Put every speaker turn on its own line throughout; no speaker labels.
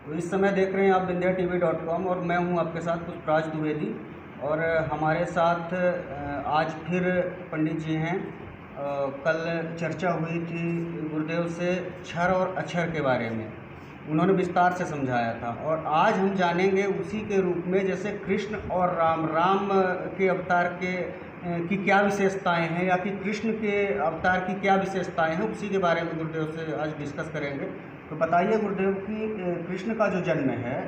तो इस समय देख रहे हैं आप विंध्याtv.com और मैं हूं आपके साथ पुष्पराज द्विवेदी। और हमारे साथ आज फिर पंडित जी हैं। कल चर्चा हुई थी गुरुदेव से क्षर और अक्षर के बारे में, उन्होंने विस्तार से समझाया था। और आज हम जानेंगे उसी के रूप में, जैसे कृष्ण और राम के अवतार की क्या विशेषताएं हैं, या कि कृष्ण के अवतार की क्या विशेषताएं हैं, उसी के बारे में गुरुदेव से आज डिस्कस करेंगे। तो बताइए गुरुदेव कि कृष्ण का जो जन्म है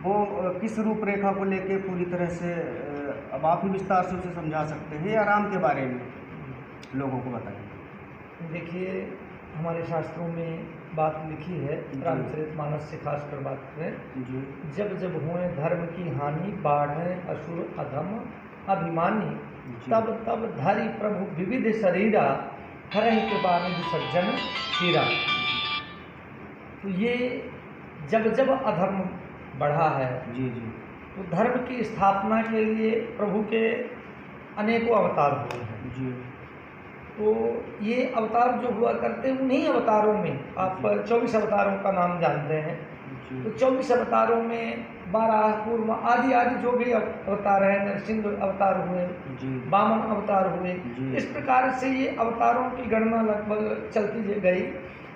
वो किस रूपरेखा को लेके पूरी तरह से, अब आप ही विस्तार से उसे समझा सकते हैं, या राम के बारे में लोगों को बताइए।
देखिए, हमारे शास्त्रों में बात लिखी है, रामचरितमानस से खासकर बात करें
जी।
जब जब हुए धर्म की हानि, बाढ़ें असुर अधम अभिमानी, तब तब धारी प्रभु विविध शरीरा, हरहि कृपा निधि सज्जन हीरा। तो ये जब जब अधर्म बढ़ा है
जी जी,
तो धर्म की स्थापना के लिए प्रभु के अनेकों अवतार हुए हैं
जी
तो ये अवतार जो हुआ करते हैं उन्हीं अवतारों में आप 24 अवतारों का नाम जानते हैं।
जी
तो 24 अवतारों में 12 पूर्व आदि आदि जो भी अवतार हैं, नरसिंह अवतार हुए,
जी
वामन अवतार हुए,
जी।
इस प्रकार से ये अवतारों की गणना लगभग चलती गई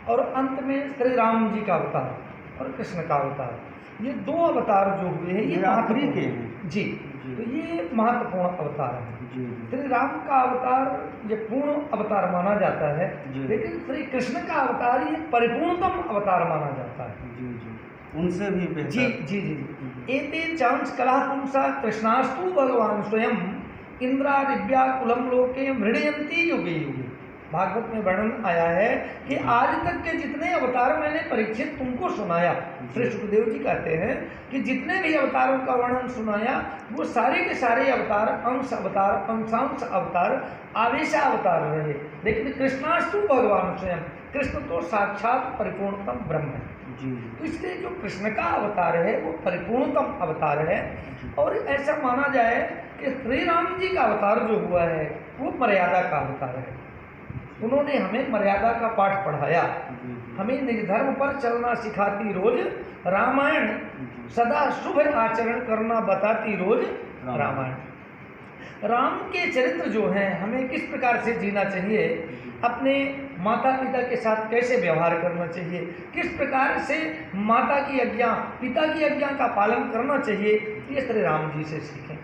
और अंत में श्री राम जी का अवतार और कृष्ण का अवतार, ये दो अवतार जो हुए हैं ये
आखिरी के
महत्वपूर्ण
हैं।
जी। तो ये महत्वपूर्ण अवतार है।
जी
श्री राम का अवतार ये पूर्ण अवतार माना जाता है,
जी।
लेकिन श्री कृष्ण का अवतार ये परिपूर्णतम अवतार माना जाता है।
जी जी, उनसे भी बेहतर।
जी जी जी जी। एते चांस कला पुंसा कृष्णास्तु भगवान स्वयं, इंद्रा दिव्या कुलम लोके मृडयंती युगे युगे। भागवत में वर्णन आया है कि आज तक के जितने अवतार मैंने परीक्षित तुमको सुनाया, श्री सुखदेव जी कहते हैं कि जितने भी अवतारों का वर्णन सुनाया वो सारे के सारे अवतार अंश अवतार, अंशांश अवतार, आवेशा अवतार रहे। लेकिन कृष्णास्तु भगवान स्वयं, कृष्ण तो साक्षात परिपूर्णतम ब्रह्म है।
जी।
तो इसलिए जो कृष्ण का अवतार है वो परिपूर्णतम अवतार है। और ऐसा माना जाए कि श्री राम जी का अवतार जो हुआ है वो मर्यादा का अवतार है। उन्होंने हमें मर्यादा का पाठ पढ़ाया, हमें निर्धर्म पर चलना सिखाती रोज रामायण, सदा शुभ आचरण करना बताती रोज रामायण। राम के चरित्र जो हैं हमें किस प्रकार से जीना चाहिए, अपने माता पिता के साथ कैसे व्यवहार करना चाहिए, किस प्रकार से माता की आज्ञा पिता की आज्ञा का पालन करना चाहिए, ये श्री राम जी से सीखें।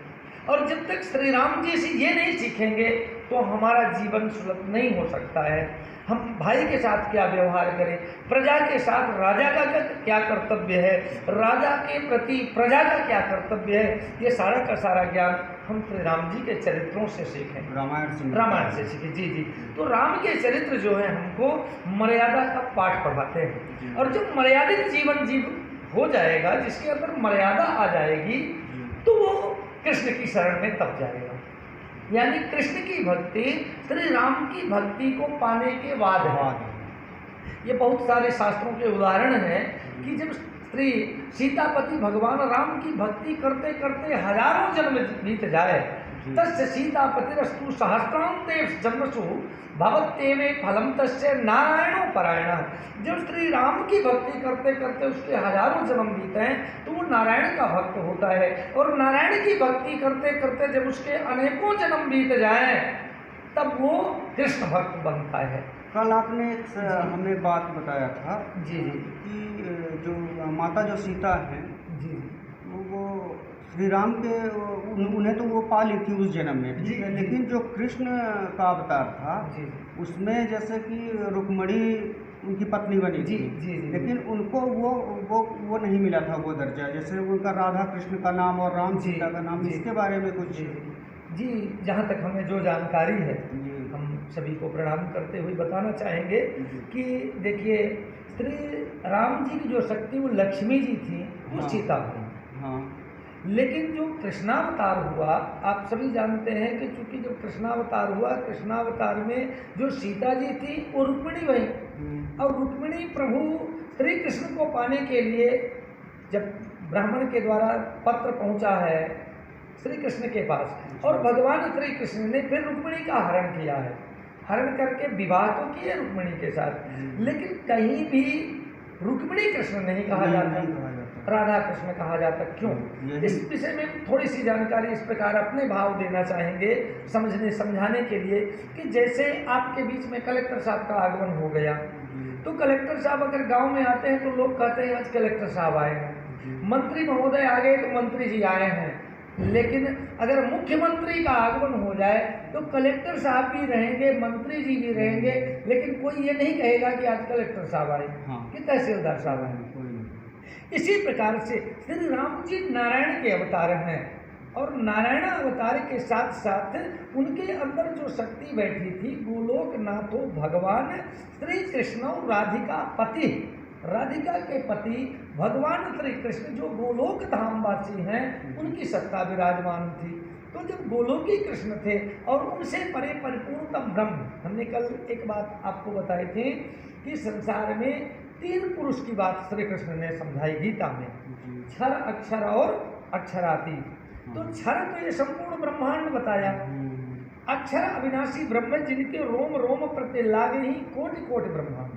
और जब तक श्री राम जी से ये नहीं सीखेंगे तो हमारा जीवन सुलभ नहीं हो सकता है। हम भाई के साथ क्या व्यवहार करें, प्रजा के साथ राजा का क्या कर्तव्य है, राजा के प्रति प्रजा का क्या कर्तव्य है, ये सारा का सारा ज्ञान हम श्री राम जी के चरित्रों से सीखें, रामायण से सीखें। जी जी। तो राम के चरित्र जो है हमको मर्यादा का पाठ पढ़ाते हैं। और जब मर्यादित जीवन जीव हो जाएगा, जिसके अंदर मर्यादा आ जाएगी, तो वो कृष्ण की शरण में तब जाएगा। यानी कृष्ण की भक्ति श्री राम की भक्ति को पाने के बाद है। ये बहुत सारे शास्त्रों के उदाहरण हैं कि जब श्री सीतापति भगवान राम की भक्ति करते करते हजारों जन्म बीत जाए, तस्य सीतापतिरस्तु सहस्रांते जन्मसु भवत्येवे फलम तस्य नारायणो परायण। जब श्री राम की भक्ति करते करते उसके हजारों जन्म बीते हैं तो वो नारायण का भक्त होता है। और नारायण की भक्ति करते करते जब उसके अनेकों जन्म बीत जाएं तब वो कृष्ण भक्त बनता है।
कल आपने एक हमें बात बताया था
जी जी
कि जो माता जो सीता है
जी
वो श्री राम के उन्हें तो वो पा ली थी उस जन्म में, ठीक है, लेकिन जो कृष्ण का अवतार था उसमें जैसे कि रुक्मणी उनकी पत्नी बनी थी, लेकिन उनको वो नहीं मिला था वो दर्जा, जैसे उनका राधा कृष्ण का नाम और राम सीता का नाम, इसके बारे में कुछ।
जी, जहाँ तक हमें जो जानकारी है हम सभी को प्रणाम करते हुए बताना चाहेंगे कि देखिए, श्री राम जी की जो शक्ति वो लक्ष्मी जी थी, वो सीता हुई।
हाँ।
लेकिन जो कृष्णावतार हुआ, आप सभी जानते हैं कि चूंकि जब कृष्णावतार हुआ, कृष्णावतार में जो सीता जी थी वो रुक्मिणी बनी। और रुक्मिणी प्रभु श्री कृष्ण को पाने के लिए जब ब्राह्मण के द्वारा पत्र पहुंचा है श्री कृष्ण के पास, और भगवान श्री कृष्ण ने फिर रुक्मिणी का हरण किया है, हरण करके विवाह तो किए रुक्मिणी के साथ, लेकिन कहीं भी रुक्मिणी कृष्ण नहीं कहा जाता, राधा कृष्ण कहा जाता। क्यों? इस विषय में थोड़ी सी जानकारी इस प्रकार अपने भाव देना चाहेंगे समझने समझाने के लिए कि जैसे आपके बीच में कलेक्टर साहब का आगमन हो गया, तो कलेक्टर साहब अगर गांव में आते हैं तो लोग कहते हैं आज कलेक्टर साहब आए हैं, मंत्री महोदय आ गए तो मंत्री जी आए हैं। लेकिन अगर मुख्यमंत्री का आगमन हो जाए तो कलेक्टर साहब भी रहेंगे, मंत्री जी भी रहेंगे, लेकिन कोई ये नहीं कहेगा कि आज कलेक्टर साहब आए कि तहसीलदार साहब आए। इसी प्रकार से श्री राम जी नारायण के अवतार हैं और नारायण अवतार के साथ साथ उनके अंदर जो शक्ति बैठी थी, गोलोकनाथो भगवान श्री कृष्ण राधिका पति, राधिका के पति भगवान श्री कृष्ण जो गोलोक धामवासी हैं, उनकी सत्ता विराजमान थी। तो जब गोलोकी कृष्ण थे और उनसे परे परिपूर्णतम ब्रह्म, हमने कल एक बात आपको बताई थी कि संसार में 3 पुरुष की बात श्री कृष्ण ने समझाई गीता में, क्षर अक्षर और अक्षरातीत। तो क्षर तो ये संपूर्ण ब्रह्मांड बताया, अक्षर अविनाशी ब्रह्म जिनके रोम रोम प्रत्यय लागे ही कोटि कोटि ब्रह्मांड,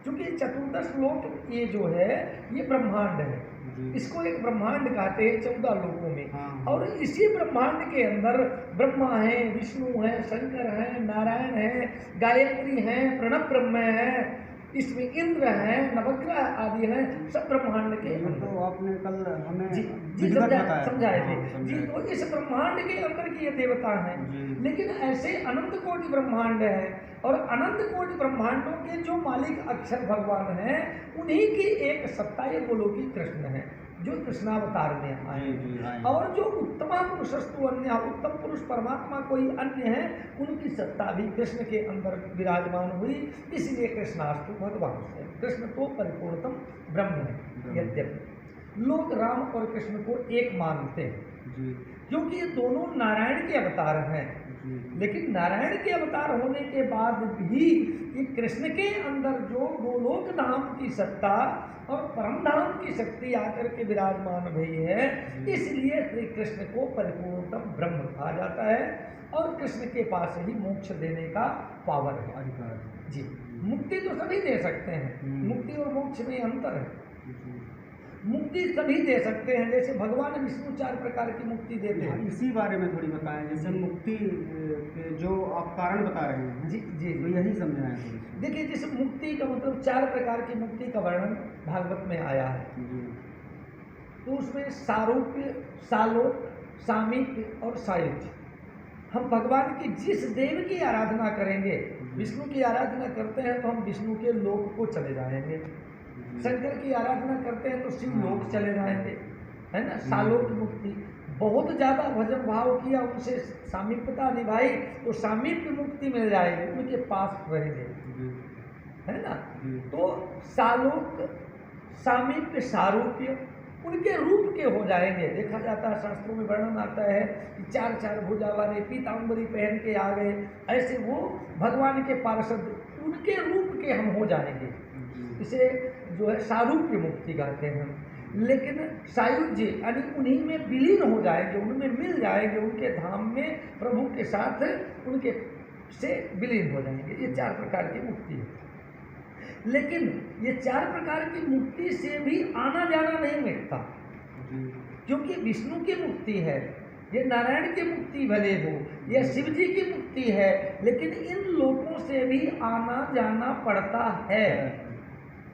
क्योंकि चतुर्दश लोक ये जो है ये ब्रह्मांड है, इसको एक ब्रह्मांड कहते हैं 14 लोकों में। और इसी ब्रह्मांड के अंदर ब्रह्मा है, विष्णु है, शंकर है, नारायण है, गायत्री है, प्रणव ब्रह्म है, इसमें इंद्र है, नवग्रह आदि हैं, सब ब्रह्मांड के अंदर।
तो आपने कल हमें
जी समझाए थे जी। तो इस ब्रह्मांड के अंदर की ये देवता हैं, लेकिन ऐसे अनंत कोटि ब्रह्मांड है और अनंत कोटि ब्रह्मांडों के जो मालिक अक्षर भगवान हैं, उन्हीं की एक सत्ता ये गोलोकी कृष्ण है जो कृष्णावतार में आए। और जो उत्तम पुरुषस्तु अन्य, उत्तम पुरुष परमात्मा कोई अन्य है, उनकी सत्ता भी कृष्ण के अंदर विराजमान हुई, इसलिए कृष्णास्तु भगवान से। कृष्ण तो परिपूर्णतम ब्रह्म है। यद्यपि लोग राम और कृष्ण को एक मानते हैं क्योंकि ये दोनों नारायण के अवतार हैं, लेकिन नारायण के अवतार होने के बाद भी ये कृष्ण के अंदर जो गोलोक धाम की सत्ता और परम धाम की शक्ति आकर के विराजमान हुई है, इसलिए श्री कृष्ण को परिपूर्णतम ब्रह्म कहा जाता है और कृष्ण के पास ही मोक्ष देने का पावर है, अधिकार जी। मुक्ति तो सभी दे सकते हैं, मुक्ति और मोक्ष में अंतर है। मुक्ति सभी दे सकते हैं, जैसे भगवान विष्णु 4 प्रकार की मुक्ति देते हैं।
इसी बारे में थोड़ी बताएं, जैसे मुक्ति के जो आप कारण बता रहे हैं
जी जी
तो यही समझाएं।
देखिए, जैसे मुक्ति का मतलब 4 प्रकार की मुक्ति का वर्णन भागवत में आया है। तो उसमें सारूप्य, सालोक, सामीप्य और सायुज्य। हम भगवान की जिस देव की आराधना करेंगे, विष्णु की आराधना करते हैं तो हम विष्णु के लोक को चले जाएंगे, शंकर की आराधना करते हैं तो शिव लोक चले जाएंगे, है ना। सालोक मुक्ति, बहुत ज़्यादा भजन भाव किया, उनसे सामीप्यता निभाई तो सामीप्य मुक्ति मिल जाएगी, उनके पास रहेंगे, है ना। तो सालोक, सामीप्य, सारूप्य उनके रूप के हो जाएंगे। देखा जाता है, शास्त्रों में वर्णन आता है कि 4 भुजा वाले पीताम्बरी पहन के आ गए, ऐसे वो भगवान के पार्षद, उनके रूप के हम हो जाएंगे। इसे जो है सारूप्य मुक्ति कहते हैं। लेकिन सायुज्य यानी उन्हीं में विलीन हो जाएंगे, उनमें मिल जाएंगे, उनके धाम में प्रभु के साथ उनके से विलीन हो जाएंगे। ये 4 प्रकार की मुक्ति है। लेकिन ये 4 प्रकार की मुक्ति से भी आना जाना नहीं मिटता, क्योंकि विष्णु की मुक्ति है, ये नारायण की मुक्ति भले हो, यह शिव जी की मुक्ति है, लेकिन इन लोगों से भी आना जाना पड़ता है,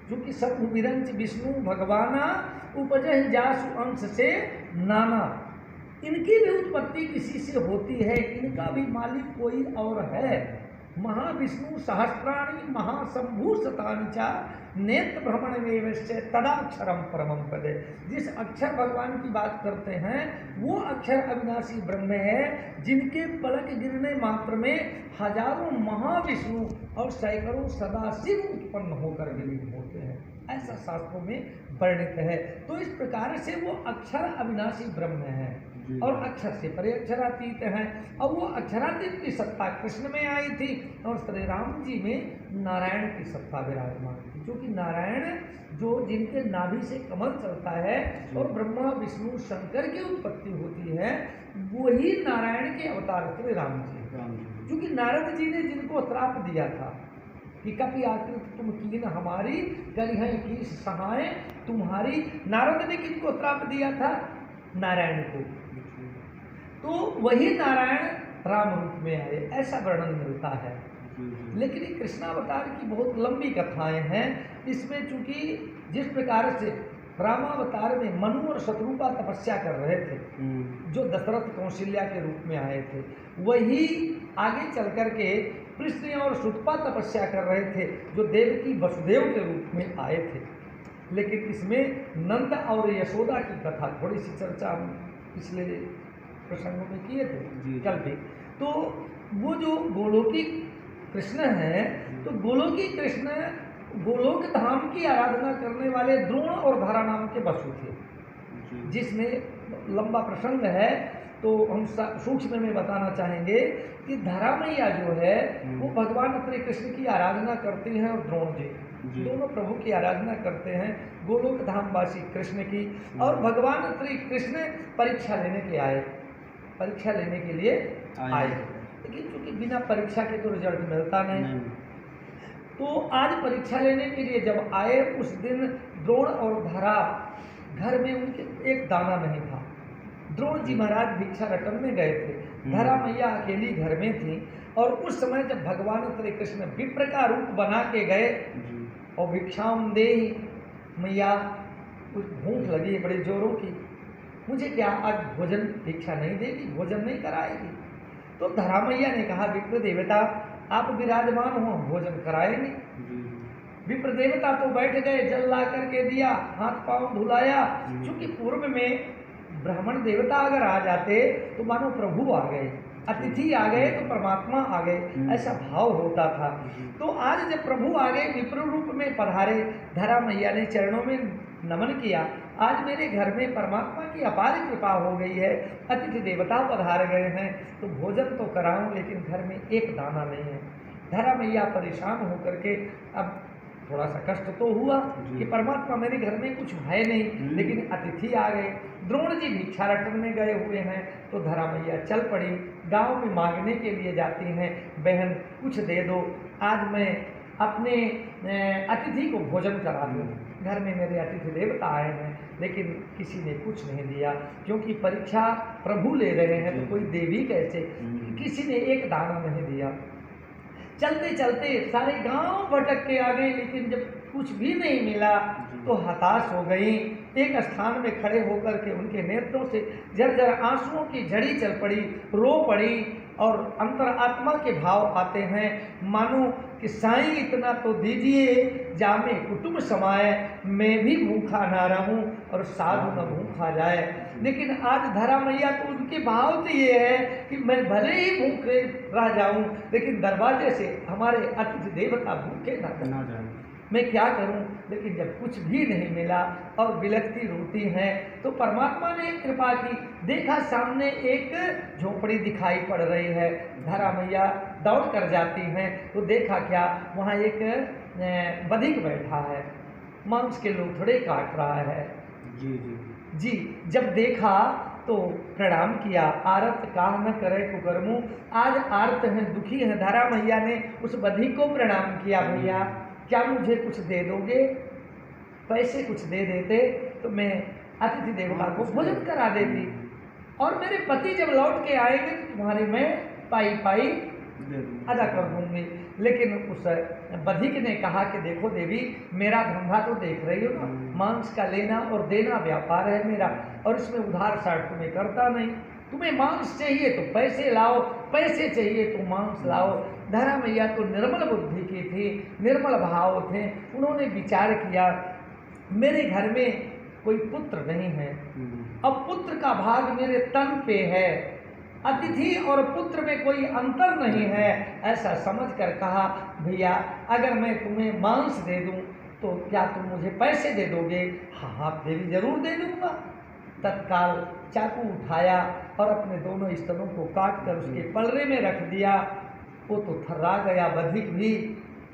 क्योंकि सब विरंच विष्णु भगवाना उपजहि जासु अंश से नाना। इनकी भी उत्पत्ति किसी से होती है, इनका भी मालिक कोई और है। महाविष्णु सहस्राणी महाशंभु शतानि च नेत्र भ्रमण वेवश्य तदाक्षरम परमम पदे। जिस अक्षर भगवान की बात करते हैं वो अक्षर अविनाशी ब्रह्म है, जिनके पलक गिरने मात्र में हजारों महाविष्णु और सैकड़ों सदाशिव उत्पन्न होकर विलीन होते हैं, ऐसा शास्त्रों में वर्णित है। तो इस प्रकार से वो अक्षर अविनाशी ब्रह्म है और अक्षर से परे अक्षरातीत हैं। और वो अक्षरातीत की सत्ता कृष्ण में आई थी और श्री राम जी में नारायण की सत्ता विराजमान थी, क्योंकि नारायण जो जिनके नाभि से कमल चलता है और ब्रह्मा विष्णु शंकर की उत्पत्ति होती है, वही नारायण के अवतार श्री राम जी। क्योंकि नारद जी ने जिनको श्राप दिया था कि कपि आकृत तुम कीन हमारी, करिहै कीस सहाय तुम्हारी। नारद ने किसको श्राप दिया था? नारायण को। तो वही नारायण राम रूप में आए, ऐसा वर्णन मिलता है। लेकिन ये कृष्णावतार की बहुत लंबी कथाएं हैं। इसमें चूंकि जिस प्रकार से रामावतार में मनु और शत्रुपा तपस्या कर रहे थे, जो दशरथ कौशल्या के रूप में आए थे, वही आगे चल कर के कृष्ण और सुतपा तपस्या कर रहे थे, जो देवकी वसुदेव के रूप में आए थे। लेकिन इसमें नंद और यशोदा की कथा, थोड़ी सी चर्चा हम पिछले प्रसंगों में किए थे कल भी। तो वो जो गोलोकी कृष्ण हैं, तो गोलोकी कृष्ण गोलोक धाम की आराधना करने वाले द्रोण और धरा नाम के वसु थे, जिसमें लंबा प्रसंग है। तो हम सूक्ष्म में बताना चाहेंगे कि धरा मैया जो है वो भगवान श्री कृष्ण की आराधना करती हैं, और द्रोण जी दोनों प्रभु की आराधना करते हैं, गोलोक धामवासी कृष्ण की। और भगवान श्री कृष्ण परीक्षा लेने के आए, परीक्षा लेने के लिए आए, लेकिन क्योंकि बिना परीक्षा के तो रिजल्ट मिलता नहीं। तो आज परीक्षा लेने के लिए जब आए, उस दिन द्रोण और धरा घर में उनके एक दाना नहीं था। द्रोण जी महाराज भिक्षा रटन में गए थे, धरा मैया अकेली घर में थी। और उस समय जब भगवान श्री कृष्ण विप्र का रूप बना के गए और भिक्षाम दे, मैया कुछ भूख लगी बड़े जोरों की, मुझे क्या आज भोजन भिक्षा नहीं देगी, भोजन नहीं कराएगी? तो धरा मैया ने कहा, विप्र देवता आप विराजमान हो, भोजन कराएंगे। विप्र देवता तो बैठ गए, जल ला करके दिया, हाथ पांव धुलाया। क्योंकि पूर्व में ब्राह्मण देवता अगर आ जाते तो मानो प्रभु आ गए, अतिथि आ गए तो परमात्मा आ गए, ऐसा भाव होता था। तो आज जब प्रभु आ गए, विप्र रूप में पधारे, धरा मैया ने चरणों में नमन किया। आज मेरे घर में परमात्मा की अपार कृपा हो गई है, अतिथि देवता पधार गए हैं, तो भोजन तो कराऊं, लेकिन घर में एक दाना नहीं है। धरा मैया परेशान होकर के, अब थोड़ा सा कष्ट तो हुआ कि परमात्मा मेरे घर में कुछ है नहीं, लेकिन अतिथि आ गए। द्रोण जी भिक्षा रटन में गए हुए हैं, तो धरा मैया चल पड़ी, गांव में मांगने के लिए जाती हैं, बहन कुछ दे दो, आज मैं अपने अतिथि को भोजन करा दूँ, घर में मेरे अतिथि देवता आए हैं। लेकिन किसी ने कुछ नहीं दिया, क्योंकि परीक्षा प्रभु ले रहे हैं, तो कोई देवी कैसे? किसी ने एक दाना नहीं दिया। चलते चलते सारे गांव भटक के आ गए, लेकिन जब कुछ भी नहीं मिला तो हताश हो गई। एक स्थान में खड़े होकर के उनके नेत्रों से झरझर आंसुओं की झड़ी चल पड़ी, रो पड़ी, और अंतरात्मा के भाव आते हैं, मानो कि साईं इतना तो दीजिए, जामे कुटुंब समाए, मैं भी भूखा ना रहूं और साधु न भूखा जाए। लेकिन आज धरा मैया तो उनके भाव तो ये है कि मैं भले ही भूखे रह जाऊं, लेकिन दरवाजे से हमारे अतिथि देवता भूखे ना जाए, मैं क्या करूं? लेकिन जब कुछ भी नहीं मिला और बिलखती रोती हैं, तो परमात्मा ने कृपा की, देखा सामने एक झोपड़ी दिखाई पड़ रही है। धरा मैया दौड़ कर जाती हैं, तो देखा क्या, वहाँ एक बधिक बैठा है, मांस के लोथड़े काट रहा है। जी जब देखा तो प्रणाम किया, आरत काह न करे कुकर्मू, आज आर्त हैं, दुखी हैं। धरा मैया ने उस बधिक को प्रणाम किया, भैया क्या मुझे कुछ दे दोगे? पैसे कुछ दे देते तो मैं अतिथि देवता को भोजन करा देती, और मेरे पति जब लौट के आएंगे तो तुम्हारे मैं पाई पाई अदा कर दूंगी। लेकिन उस बधिक ने कहा कि देखो देवी, मेरा धंधा तो देख रही हो ना, मांस का लेना और देना व्यापार है मेरा, और इसमें उधार साठ तुम्हें करता नहीं। तुम्हें मांस चाहिए तो पैसे लाओ, पैसे चाहिए तो मांस लाओ। धरा मैया तो निर्मल बुद्धि की थी, निर्मल भाव थे। उन्होंने विचार किया, मेरे घर में कोई पुत्र नहीं है, अब पुत्र का भाग मेरे तन पे है, अतिथि और पुत्र में कोई अंतर नहीं है। ऐसा समझकर कहा, भैया अगर मैं तुम्हें मांस दे दूं तो क्या तुम मुझे पैसे दे दोगे? हाँ देवी जरूर दे दूंगा। तत्काल चाकू उठाया और अपने दोनों स्तनों को काट कर उसके पलरे में रख दिया। वो तो थर्रा गया बधिक भी,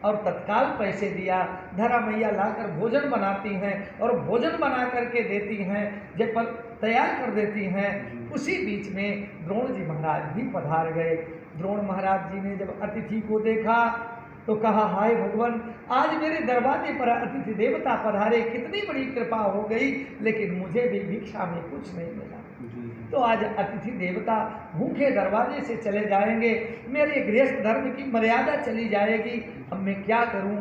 और तत्काल पैसे दिया। धरा मैया लाकर भोजन बनाती हैं और भोजन बना करके देती हैं, जब पर तैयार कर देती हैं। उसी बीच में द्रोण जी महाराज भी पधार गए। द्रोण महाराज जी ने जब अतिथि को देखा तो कहा हाय भगवान, आज मेरे दरवाजे पर अतिथि देवता पधारे, कितनी बड़ी कृपा हो गई, लेकिन मुझे भी भिक्षा में कुछ नहीं मिला। तो आज अतिथि देवता भूखे दरवाजे से चले जाएंगे, मेरे गृहस्थ धर्म की मर्यादा चली जाएगी, अब मैं क्या करूं।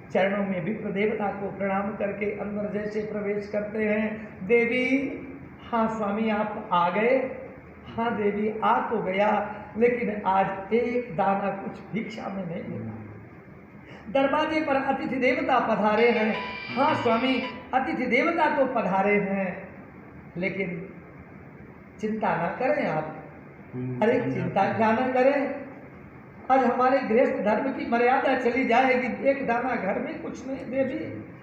चरणों में विप्र देवता को प्रणाम करके अंदर जैसे प्रवेश करते हैं, देवी हाँ स्वामी आप आ गए, हाँ देवी आ तो गया, लेकिन आज एक दाना कुछ भिक्षा में नहीं मिला। दरवाजे पर अतिथि देवता पधारे हैं, हाँ स्वामी अतिथि देवता तो पधारे हैं, लेकिन चिंता ना करें आप। अरे चिंता क्या ना करें, आज हमारे गृहस्थ धर्म की मर्यादा चली जाएगी, एक दाना घर में कुछ नहीं। देवी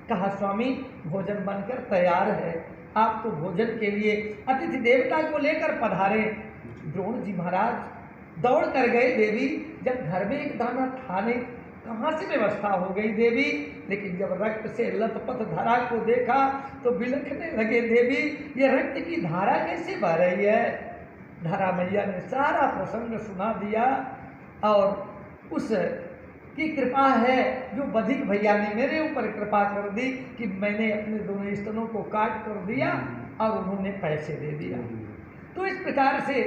कहा स्वामी भोजन बनकर तैयार है, आप तो भोजन के लिए अतिथि देवता को लेकर पधारे। द्रोण जी महाराज दौड़ कर गए देवी, जब घर में एक दाना था नहीं, कहाँ से व्यवस्था हो गई देवी। लेकिन जब रक्त से लथपथ धारा को देखा तो बिलखने लगे, देवी ये रक्त की धारा कैसे बह रही है। धारा मैया ने सारा प्रसंग सुना दिया, और उस की कृपा है जो बधिक भैया ने मेरे ऊपर कृपा कर दी कि मैंने अपने दोनों स्तनों को काट कर दिया और उन्होंने पैसे दे दिया। तो इस प्रकार से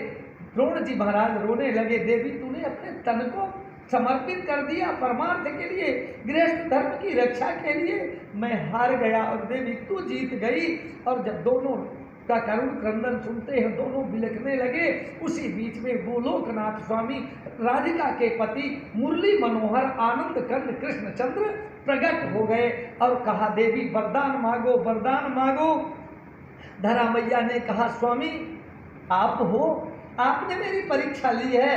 द्रोण जी महाराज रोने लगे, देवी तूने अपने तन को समर्पित कर दिया परमार्थ के लिए, गृहस्थ धर्म की रक्षा के लिए, मैं हार गया और देवी तू जीत गई। और जब दोनों का करुण क्रंदन सुनते हैं दोनों बिलखने लगे। उसी बीच में गोलोकनाथ स्वामी राधिका के पति मुरली मनोहर आनंद कंद कृष्णचंद्र प्रकट हो गए और कहा देवी वरदान मांगो, वरदान मांगो। धरा मैया ने कहा स्वामी आप हो, आपने मेरी परीक्षा ली है।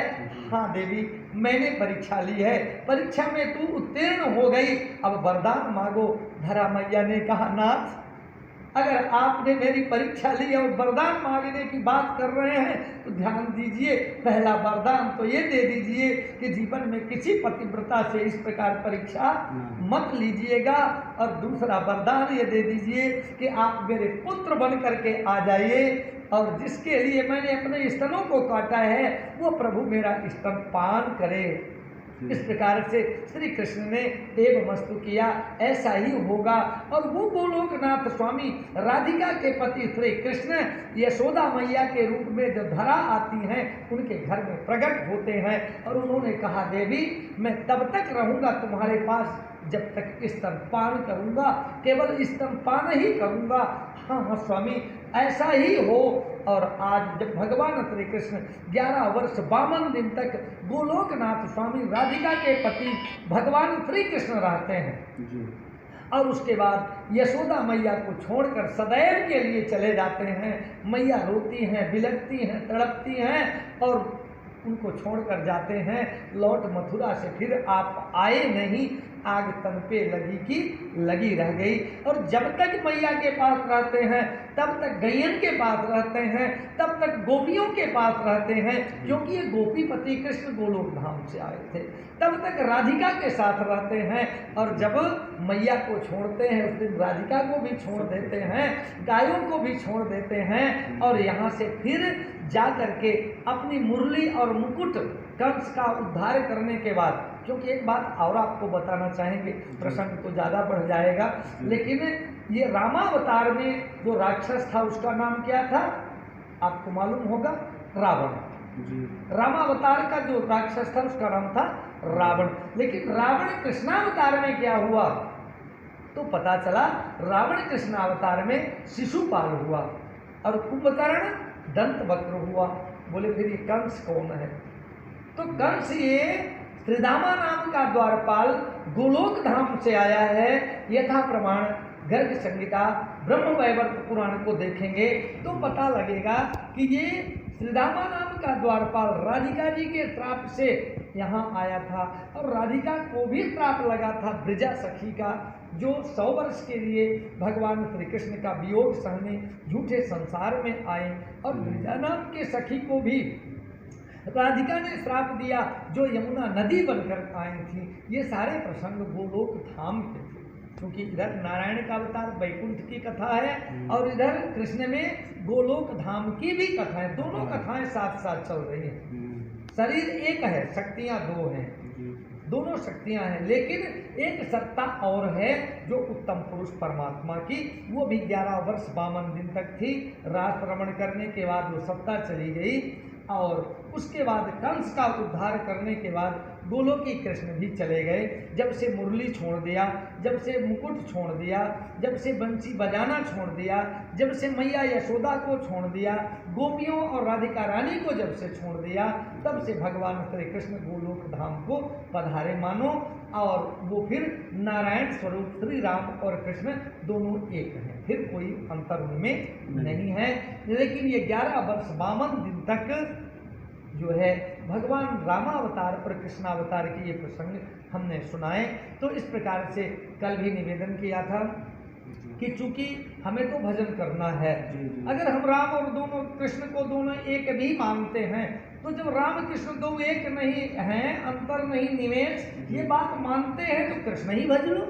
हाँ देवी मैंने परीक्षा ली है, परीक्षा में तू उत्तीर्ण हो गई, अब वरदान मांगो। धरा मैया ने कहा नाथ अगर आपने मेरी परीक्षा ली और वरदान मांगने की बात कर रहे हैं तो ध्यान दीजिए, पहला वरदान तो ये दे दीजिए कि जीवन में किसी पतिव्रता से इस प्रकार परीक्षा मत लीजिएगा, और दूसरा वरदान ये दे दीजिए कि आप मेरे पुत्र बन करके आ जाइए, और जिसके लिए मैंने अपने स्तनों को काटा है वो प्रभु मेरा स्तनपान करे। इस प्रकार से श्री कृष्ण ने एवमस्तु किया, ऐसा ही होगा। और वो गोलोकनाथ स्वामी राधिका के पति श्री कृष्ण यशोदा मैया के रूप में जब धरा आती हैं उनके घर में प्रकट होते हैं, और उन्होंने कहा देवी मैं तब तक रहूँगा तुम्हारे पास जब तक स्तनपान करूँगा, केवल स्तनपान ही करूँगा। हाँ हाँ स्वामी ऐसा ही हो। और आज जब भगवान श्री कृष्ण 11 वर्ष 52 दिन तक गोलोकनाथ स्वामी राधिका के पति भगवान श्री कृष्ण रहते हैं जी। और उसके बाद यशोदा मैया को छोड़कर सदैव के लिए चले जाते हैं। मैया रोती हैं, बिलखती हैं, तड़पती हैं और उनको छोड़कर जाते हैं। लौट मथुरा से फिर आप आए नहीं, आग तन पे लगी की लगी रह गई। और जब तक मैया के पास रहते हैं तब तक गैयन के पास रहते हैं, तब तक गोपियों के पास रहते हैं, क्योंकि ये गोपीपति कृष्ण गोलोक धाम से आए थे। तब तक राधिका के साथ रहते हैं, और जब मैया को छोड़ते हैं उस दिन राधिका को भी छोड़ देते हैं, गायों को भी छोड़ देते हैं, और यहाँ से फिर जा करके अपनी मुरली और मुकुट कंस का उद्धार करने के बाद, क्योंकि एक बात और आपको बताना चाहेंगे, प्रसंग तो ज़्यादा बढ़ जाएगा, लेकिन ये रामावतार में जो राक्षस था उसका नाम क्या था आपको मालूम होगा, रावण। रामावतार का जो राक्षस था उसका नाम था रावण। लेकिन रावण कृष्णावतार में क्या हुआ तो पता चला रावण कृष्णावतार में शिशुपाल हुआ और कुंभकर्ण दंतवक्र हुआ। बोले फिर ये कंस कौन है? तो कंस ये त्रिधामा नाम का द्वारपाल गोलोक धाम से आया है। यथा प्रमाण गर्ग संहिता ब्रह्म वैवर्त पुराण को देखेंगे तो पता लगेगा कि ये त्रिधामा नाम का द्वारपाल राधिका जी के श्राप से यहाँ आया था, और राधिका को भी श्राप लगा था ब्रजा सखी का, जो 100 वर्ष के लिए भगवान श्री कृष्ण का वियोग सहने झूठे संसार में आए, और ब्रजा नाम के सखी को भी राधिका ने श्राप दिया जो यमुना नदी बनकर आई थी। ये सारे प्रसंग गोलोक धाम के थे, क्योंकि इधर नारायण का अवतार वैकुंठ की कथा है और इधर कृष्ण में गोलोक धाम की भी कथा है। दोनों कथाएं साथ साथ चल रही हैं। शरीर एक है, शक्तियां दो हैं। दोनों शक्तियां हैं, लेकिन एक सत्ता और है जो उत्तम पुरुष परमात्मा की, वो भी 11 वर्ष 52 दिन तक थी। रास रमण करने के बाद वो सत्ता चली गई और उसके बाद कंस का उद्धार करने के बाद गोलोकी कृष्ण भी चले गए। जब से मुरली छोड़ दिया, जब से मुकुट छोड़ दिया, जब से बंसी बजाना छोड़ दिया, जब से मैया यशोदा को छोड़ दिया, गोपियों और राधिका रानी को जब से छोड़ दिया, तब से भगवान श्री कृष्ण गोलोक धाम को पधारे मानो। और वो फिर नारायण स्वरूप श्री राम और कृष्ण दोनों एक हैं, फिर कोई अंतर उनमें नहीं है। लेकिन ये 11 वर्ष 52 दिन तक जो है भगवान रामावतार और कृष्णावतार की ये प्रसंग हमने सुनाए। तो इस प्रकार से कल भी निवेदन किया था कि चूंकि हमें तो भजन करना है, अगर हम राम और दोनों कृष्ण को दोनों एक भी मानते हैं, तो जब राम कृष्ण दो एक नहीं हैं, अंतर नहीं निवेश, ये बात मानते हैं तो कृष्ण ही भज लो।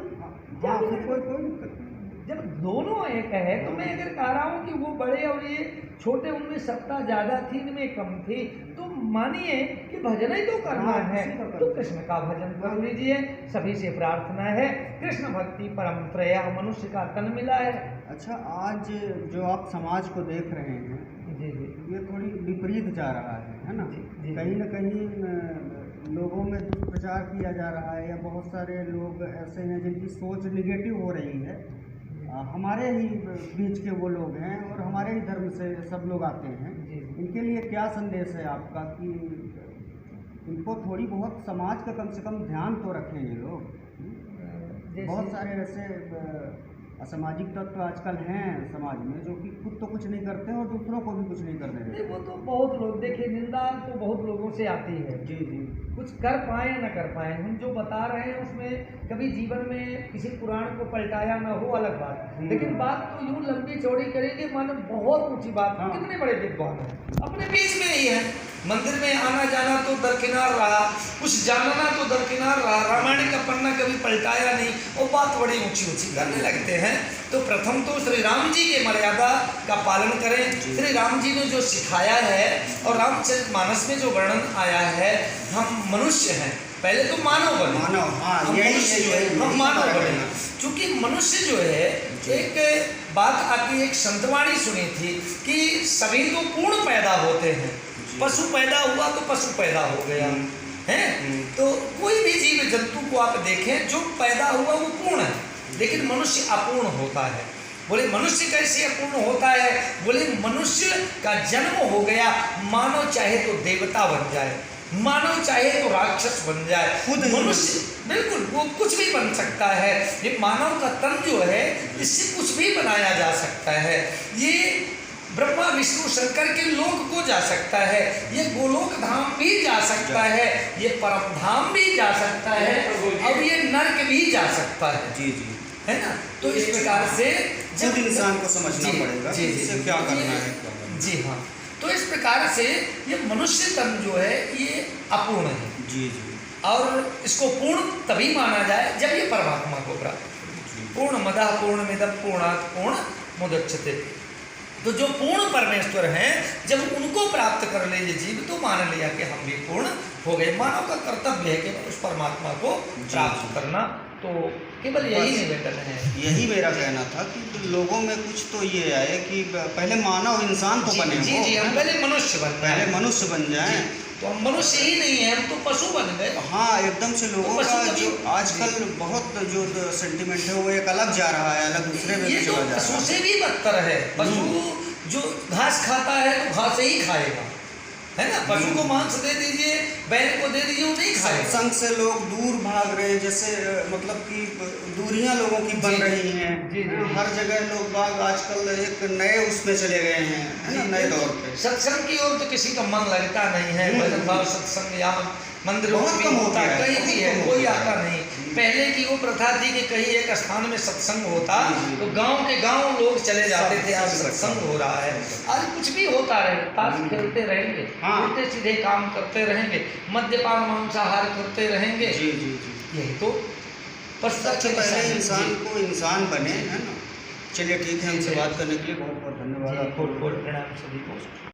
क्या कोई जब दोनों एक है, तो मैं अगर कह रहा हूँ कि वो बड़े और ये छोटे, उनमें सत्ता ज़्यादा थी, इनमें कम थी, तो मानिए कि भजन ही तो करना है, तो कृष्ण का भजन कर लीजिए। सभी से प्रार्थना है, कृष्ण भक्ति परम त्रया मनुष्य का तन मिला है।
अच्छा, आज जो आप समाज को देख रहे हैं
जी जी,
ये थोड़ी विपरीत जा रहा है ना? कहीं न कहीं लोगों में दुष्प्रचार किया जा रहा है, या बहुत सारे लोग ऐसे हैं जिनकी सोच निगेटिव हो रही है। हमारे ही बीच के वो लोग हैं और हमारे ही धर्म से सब लोग आते हैं, इनके लिए क्या संदेश है आपका कि इनको थोड़ी बहुत समाज का कम से कम ध्यान तो रखें ये लोग? बहुत सारे ऐसे असामाजिक तत्व आजकल हैं समाज में जो कि खुद तो कुछ नहीं करते हैं और दूसरों को भी कुछ नहीं करने देते।
वो तो बहुत लोग, देखिए निंदा तो बहुत लोगों से आती है।
जी जी,
कुछ कर पाए या न कर पाए, हम जो बता रहे हैं उसमें कभी जीवन में किसी पुराण को पलटाया ना हो, अलग बात, लेकिन बात तो यूं लंबी चौड़ी करेंगे मानो बहुत ऊंची बात। कितने बड़े विद्वान हैं, अपने बीच में ही है, मंदिर में आना जाना तो दरकिनार रहा, कुछ जानना तो दरकिनार रहा, रामायण का पन्ना कभी पलटाया नहीं, और बात बड़ी ऊंची ऊंची करने लगते हैं। तो प्रथम तो श्री राम जी के मर्यादा का पालन करें। श्री राम जी ने जो सिखाया है और रामचरितमानस में जो वर्णन आया है, हम मनुष्य हैं, पहले तो मानव बने, हम मनुष्य जो है हम मानव बने। क्योंकि मनुष्य जो है, एक बात आती, एक संतवाणी सुनी थी कि सभी तो पूर्ण पैदा होते हैं, पशु पैदा हुआ तो पशु पैदा हो गया है। तो कोई भी जीव जंतु को आप देखें, जो पैदा हुआ वो पूर्ण है, लेकिन मनुष्य अपूर्ण होता है। बोले मनुष्य कैसे अपूर्ण होता है? बोले मनुष्य का जन्म हो गया, मानव चाहे तो देवता बन जाए, मानव चाहे तो राक्षस बन जाए, खुद मनुष्य बिल्कुल वो कुछ भी बन सकता है। ये मानव का तन जो है, इससे कुछ भी बनाया जा सकता है। ये ब्रह्मा विष्णु शंकर के लोक को जा सकता है, ये गोलोक धाम भी जा सकता है, ये परम धाम भी जा सकता है, और ये नरक भी जा सकता है।
जी जी,
है ना? तो इस प्रकार से
जब इंसान को समझना पड़ेगा इससे क्या करना है।
जी हाँ, तो इस प्रकार से ये मनुष्य तन जो है ये अपूर्ण है।
जी जी,
और इसको पूर्ण तभी माना जाए जब ये परमात्मा को प्राप्त। पूर्ण मदा पूर्ण मिदम पूर्णात् पूर्ण मुदच्यते। तो जो पूर्ण परमेश्वर हैं, जब उनको प्राप्त कर ले ये जीव, तो मान लिया कि हम भी पूर्ण हो गए। मानव का कर्तव्य है कि उस परमात्मा को प्राप्त करना। तो केवल यही निवेदन है, यही
मेरा कहना था कि लोगों में कुछ तो ये आए कि पहले मानव इंसान तो बने।
जी जी, हम पहले मनुष्य बन जाए,
पहले मनुष्य बन जाए।
तो हम मनुष्य ही नहीं है, हम तो पशु बन गए।
हाँ, एकदम से लोगों का जो आजकल बहुत जो सेंटिमेंट है वो एक अलग जा रहा है, अलग दूसरे में चला जा रहा है।
पशु से भी बदतर है। पशु जो घास खाता है तो घास ही खाएगा, है ना? पशु को मांस दे दीजिए, बैल को दे दीजिए, वो नहीं खाएगा।
सत्संग से लोग दूर भाग रहे हैं, जैसे मतलब कि दूरियां लोगों की बन रही हैं। हर जगह लोग बाग आजकल एक नए उसमें चले गए हैं, है ना, नए दौर पे।
सत्संग की ओर तो किसी का मन लगता नहीं है। भजन भाव सत्संग यहाँ मंदिरों में कम होता है, कहीं भी है, कोई आता नहीं। पहले की वो प्रथा थी कि कहीं एक स्थान में सत्संग होता तो गांव के गांव लोग चले जाते थे। आज सत्संग हो रहा है, आज कुछ भी होता रहे, ताश खेलते रहेंगे, उल्टे सीधे काम करते रहेंगे, मद्यपान मांसाहार करते रहेंगे। यही तो
पहले इंसान को इंसान बने, है ना। चलिए ठीक है, हमसे बात करने के लिए बहुत बहुत धन्यवाद।
प्रणाम सभी को।